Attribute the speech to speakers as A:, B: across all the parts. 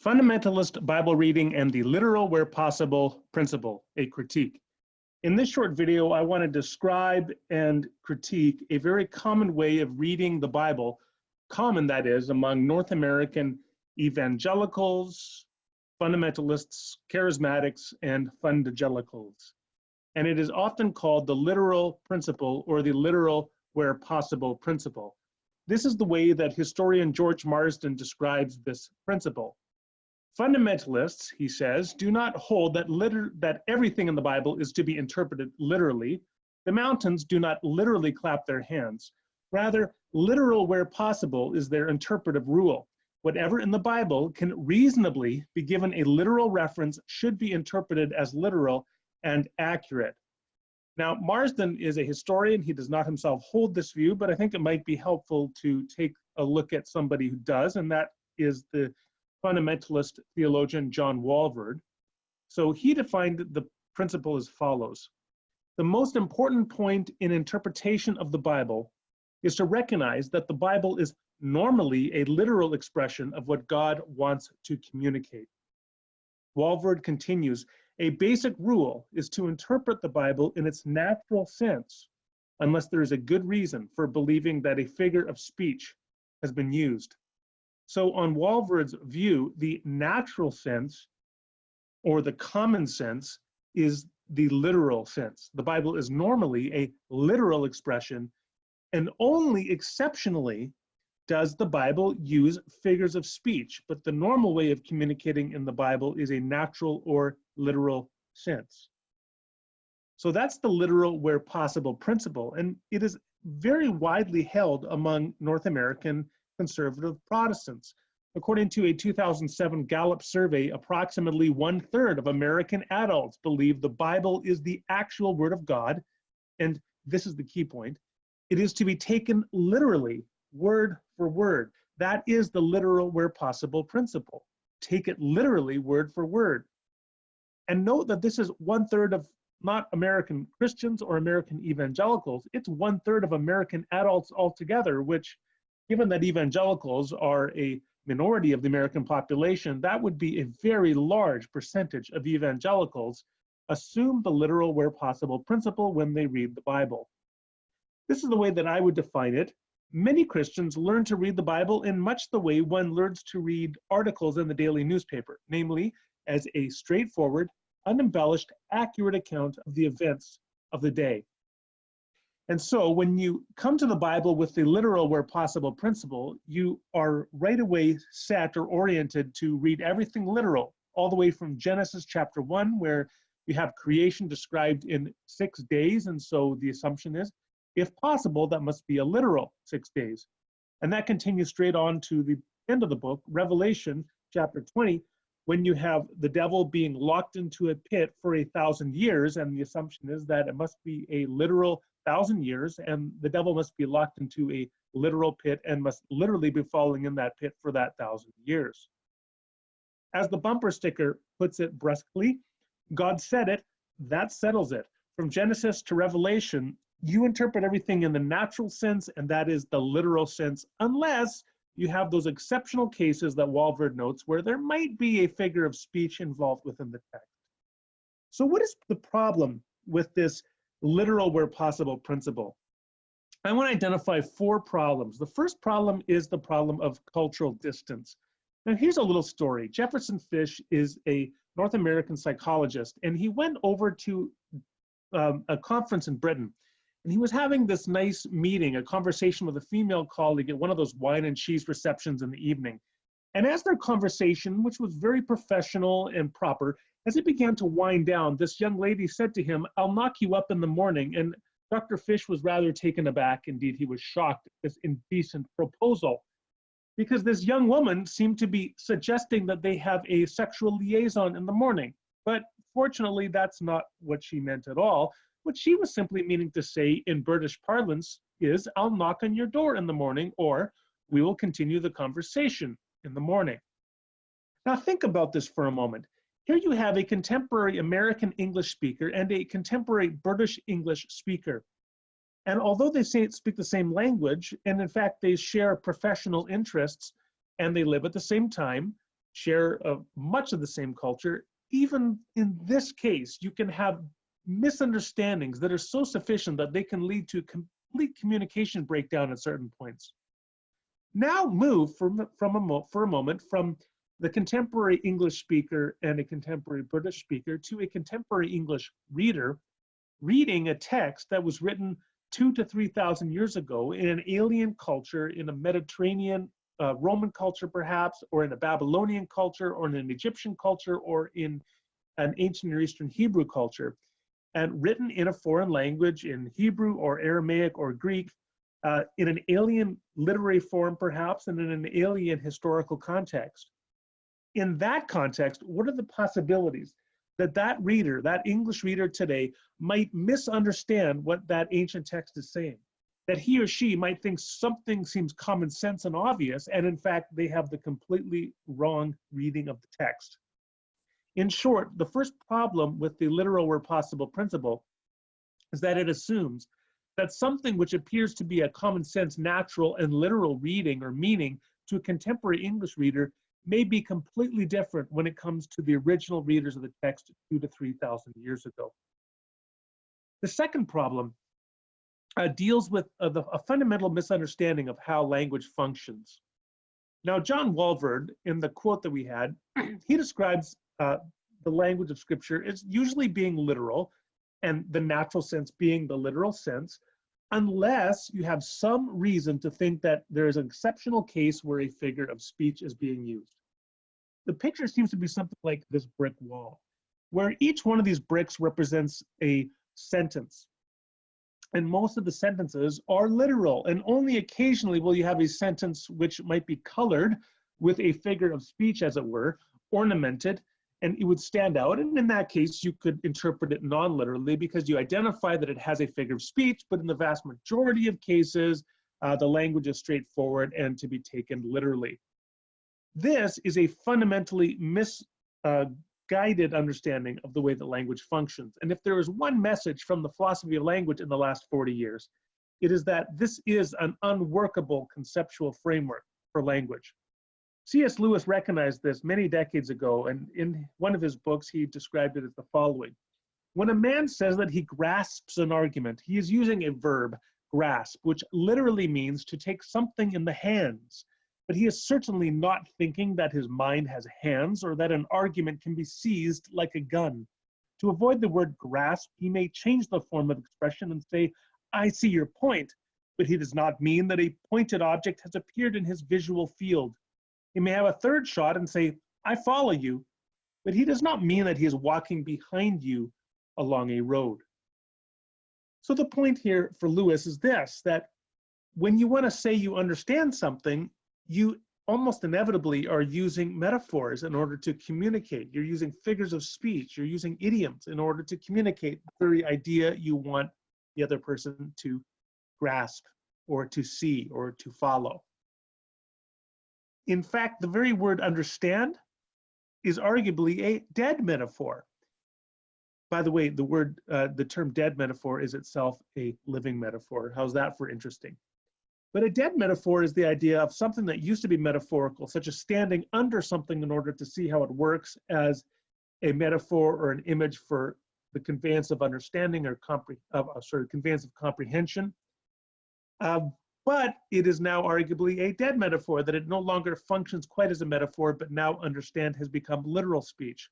A: Fundamentalist Bible reading and the literal where possible principle, a critique. In this short video, I want to describe and critique a very common way of reading the Bible, common that is, among North American evangelicals, fundamentalists, charismatics, and fundagelicals. And it is often called the literal principle or the literal where possible principle. This is the way that historian George Marsden describes this principle. Fundamentalists, he says, do not hold that everything in the Bible is to be interpreted literally. The mountains do not literally clap their hands. Rather, literal where possible is their interpretive rule. Whatever in the Bible can reasonably be given a literal reference should be interpreted as literal and accurate. Now, Marsden is a historian. He does not himself hold this view, but I think it might be helpful to take a look at somebody who does, and that is the fundamentalist theologian John Walvoord. So he defined the principle as follows. The most important point in interpretation of the Bible is to recognize that the Bible is normally a literal expression of what God wants to communicate. Walvoord continues, a basic rule is to interpret the Bible in its natural sense, unless there is a good reason for believing that a figure of speech has been used. So on Walvoord's view, the natural sense or the common sense is the literal sense. The Bible is normally a literal expression, and only exceptionally does the Bible use figures of speech. But the normal way of communicating in the Bible is a natural or literal sense. So that's the literal where possible principle, and it is very widely held among North American conservative Protestants. According to a 2007 Gallup survey, approximately 1/3 of American adults believe the Bible is the actual word of God, and this is the key point, it is to be taken literally, word for word. That is the literal where possible principle. Take it literally, word for word. And note that this is 1/3 of not American Christians or American evangelicals, it's 1/3 of American adults altogether, which, given that evangelicals are a minority of the American population, that would be a very large percentage of evangelicals assume the literal where possible principle when they read the Bible. This is the way that I would define it. Many Christians learn to read the Bible in much the way one learns to read articles in the daily newspaper, namely as a straightforward, unembellished, accurate account of the events of the day. And so when you come to the Bible with the literal where possible principle, you are right away set or oriented to read everything literal, all the way from Genesis chapter 1, where you have creation described in 6 days. And so the assumption is, if possible, that must be a literal 6 days. And that continues straight on to the end of the book, Revelation chapter 20, when you have the devil being locked into a pit for 1,000 years. And the assumption is that it must be a literal 1,000 years, and the devil must be locked into a literal pit and must literally be falling in that pit for that 1,000 years. As the bumper sticker puts it brusquely, God said it, that settles it. From Genesis to Revelation, you interpret everything in the natural sense, and that is the literal sense, unless you have those exceptional cases that Walvoord notes where there might be a figure of speech involved within the text. So what is the problem with this literal where possible principle? I want to identify 4 problems. The first problem is the problem of cultural distance. Now here's a little story. Jefferson Fish is a North American psychologist, and he went over to a conference in Britain, and he was having this nice meeting, a conversation with a female colleague at one of those wine and cheese receptions in the evening. And as their conversation, which was very professional and proper, as it began to wind down, this young lady said to him, "I'll knock you up in the morning." And Dr. Fish was rather taken aback. Indeed, he was shocked at this indecent proposal, because this young woman seemed to be suggesting that they have a sexual liaison in the morning. But fortunately, that's not what she meant at all. What she was simply meaning to say in British parlance is, "I'll knock on your door in the morning," or "we will continue the conversation in the morning." Now think about this for a moment. Here you have a contemporary American English speaker and a contemporary British English speaker. And although they speak the same language, and in fact they share professional interests, and they live at the same time, share much of the same culture, even in this case, you can have misunderstandings that are so sufficient that they can lead to complete communication breakdown at certain points. Now move for a moment from the contemporary English speaker and a contemporary British speaker to a contemporary English reader reading a text that was written 2,000 to 3,000 years ago in an alien culture, in a Mediterranean Roman culture perhaps, or in a Babylonian culture, or in an Egyptian culture, or in an ancient Near Eastern Hebrew culture, and written in a foreign language, in Hebrew or Aramaic or Greek, in an alien literary form perhaps, and in an alien historical context. In that context, what are the possibilities that that reader, that English reader today, might misunderstand what that ancient text is saying? That he or she might think something seems common sense and obvious, and in fact, they have the completely wrong reading of the text. In short, the first problem with the literal where possible principle is that it assumes that something which appears to be a common sense, natural, and literal reading or meaning to a contemporary English reader may be completely different when it comes to the original readers of the text 2,000 to 3,000 years ago. The second problem deals with a fundamental misunderstanding of how language functions. Now, John Walvoord, in the quote that we had, he describes the language of Scripture as usually being literal, and the natural sense being the literal sense, unless you have some reason to think that there is an exceptional case where a figure of speech is being used. The picture seems to be something like this brick wall, where each one of these bricks represents a sentence. And most of the sentences are literal, and only occasionally will you have a sentence which might be colored with a figure of speech, as it were, ornamented, and it would stand out. And in that case, you could interpret it non-literally because you identify that it has a figure of speech, but in the vast majority of cases, the language is straightforward and to be taken literally. This is a fundamentally misguided understanding of the way that language functions. And if there is one message from the philosophy of language in the last 40 years, it is that this is an unworkable conceptual framework for language. C.S. Lewis recognized this many decades ago, and in one of his books, he described it as the following. When a man says that he grasps an argument, he is using a verb, grasp, which literally means to take something in the hands. But he is certainly not thinking that his mind has hands or that an argument can be seized like a gun. To avoid the word grasp, he may change the form of expression and say, I see your point, but he does not mean that a pointed object has appeared in his visual field. He may have a third shot and say, I follow you, but he does not mean that he is walking behind you along a road. So the point here for Lewis is this, that when you want to say you understand something, you almost inevitably are using metaphors in order to communicate. You're using figures of speech, you're using idioms in order to communicate the very idea you want the other person to grasp or to see or to follow. In fact, the very word understand is arguably a dead metaphor. By the way, the term dead metaphor is itself a living metaphor. How's that for interesting? But a dead metaphor is the idea of something that used to be metaphorical, such as standing under something in order to see how it works, as a metaphor or an image for the conveyance of understanding or conveyance of comprehension. But it is now arguably a dead metaphor, that it no longer functions quite as a metaphor, but now understand has become literal speech.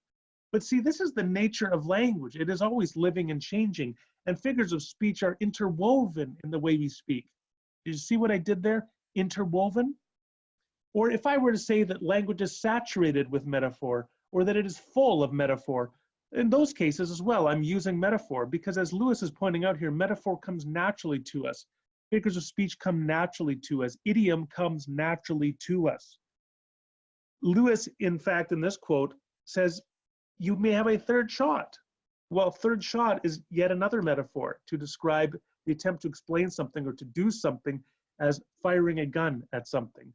A: But see, this is the nature of language. It is always living and changing, and figures of speech are interwoven in the way we speak. Did you see what I did there? Interwoven? Or if I were to say that language is saturated with metaphor, or that it is full of metaphor, in those cases as well, I'm using metaphor, because as Lewis is pointing out here, metaphor comes naturally to us. Figures of speech come naturally to us. Idiom comes naturally to us. Lewis, in fact, in this quote, says, you may have a third shot. Well, third shot is yet another metaphor to describe the attempt to explain something or to do something as firing a gun at something.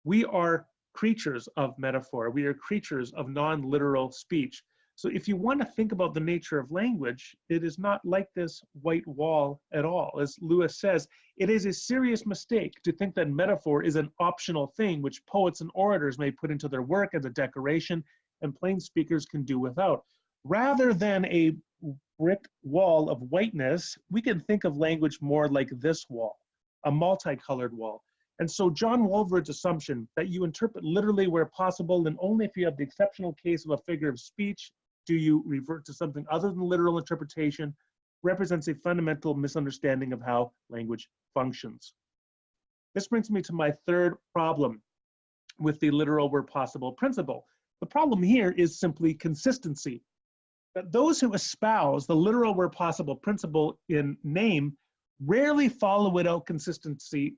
A: We are creatures of metaphor. We are creatures of non-literal speech. So if you want to think about the nature of language, it is not like this white wall at all. As Lewis says, it is a serious mistake to think that metaphor is an optional thing which poets and orators may put into their work as a decoration and plain speakers can do without. Rather than a brick wall of whiteness, we can think of language more like this wall, a multicolored wall. And so John Walvoord's assumption that you interpret literally where possible and only if you have the exceptional case of a figure of speech do you revert to something other than literal interpretation represents a fundamental misunderstanding of how language functions. This brings me to my third problem with the literal where possible principle. The problem here is simply consistency. That those who espouse the literal where possible principle in name rarely follow it out consistently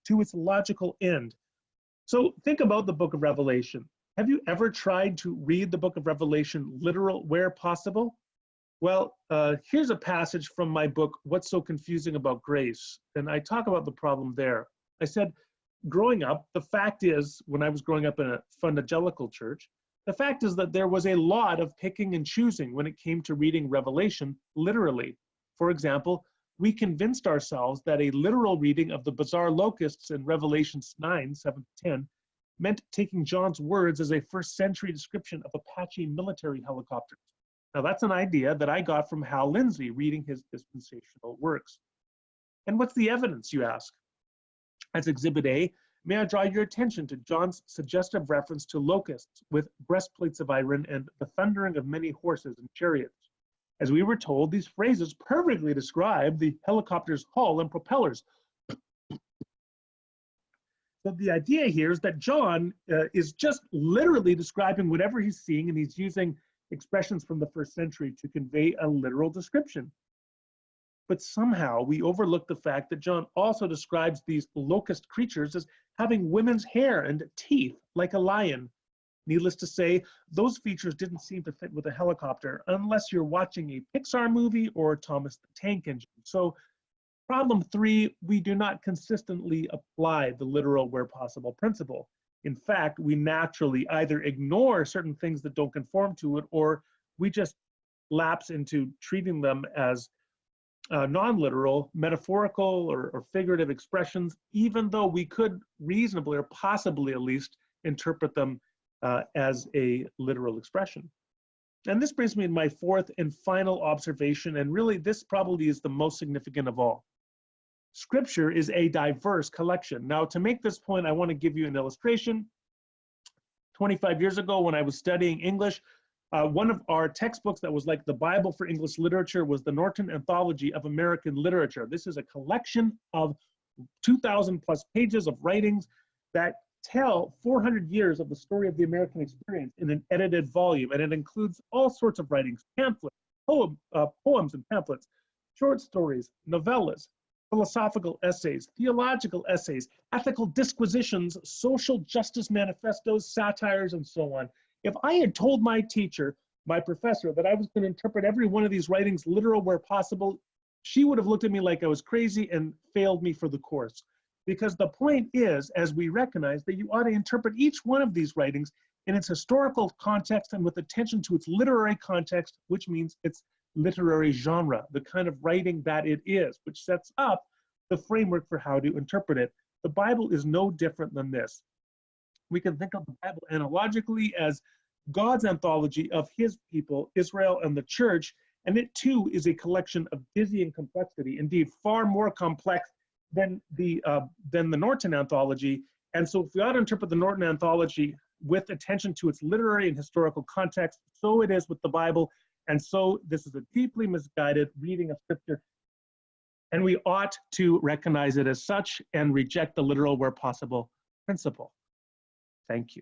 A: to its logical end. So think about the book of Revelation. Have you ever tried to read the book of Revelation literal where possible? Well, here's a passage from my book, What's So Confusing About Grace? And I talk about the problem there. I said, growing up, the fact is, when I was growing up in a fundamentalist church, the fact is that there was a lot of picking and choosing when it came to reading Revelation literally. For example, we convinced ourselves that a literal reading of the bizarre locusts in Revelations 9, 7-10 meant taking John's words as a first-century description of Apache military helicopters. Now that's an idea that I got from Hal Lindsey reading his dispensational works. And what's the evidence, you ask? As Exhibit A, may I draw your attention to John's suggestive reference to locusts with breastplates of iron and the thundering of many horses and chariots. As we were told, these phrases perfectly describe the helicopter's hull and propellers. So the idea here is that John is just literally describing whatever he's seeing, and he's using expressions from the first century to convey a literal description. But somehow we overlook the fact that John also describes these locust creatures as having women's hair and teeth like a lion. Needless to say, those features didn't seem to fit with a helicopter unless you're watching a Pixar movie or Thomas the Tank Engine. So problem 3, we do not consistently apply the literal where possible principle. In fact, we naturally either ignore certain things that don't conform to it, or we just lapse into treating them as non-literal, metaphorical, or figurative expressions, even though we could reasonably, or possibly at least, interpret them as a literal expression. And this brings me to my fourth and final observation, and really this probably is the most significant of all. Scripture is a diverse collection. Now, to make this point, I want to give you an illustration. 25 years ago, when I was studying English, one of our textbooks that was like the Bible for English literature was the Norton Anthology of American Literature. This is a collection of 2,000 plus pages of writings that tell 400 years of the story of the American experience in an edited volume, and it includes all sorts of writings, pamphlets, poems and pamphlets, short stories, novellas, philosophical essays, theological essays, ethical disquisitions, social justice manifestos, satires, and so on. If I had told my teacher, my professor, that I was going to interpret every one of these writings literal where possible, she would have looked at me like I was crazy and failed me for the course. Because the point is, as we recognize, that you ought to interpret each one of these writings in its historical context and with attention to its literary context, which means its literary genre, the kind of writing that it is, which sets up the framework for how to interpret it. The Bible is no different than this. We can think of the Bible analogically as God's anthology of his people, Israel and the church, and it too is a collection of dizzying complexity, indeed far more complex than the Norton Anthology. And so if we ought to interpret the Norton Anthology with attention to its literary and historical context, so it is with the Bible. And so this is a deeply misguided reading of Scripture. And we ought to recognize it as such and reject the literal where possible principle. Thank you.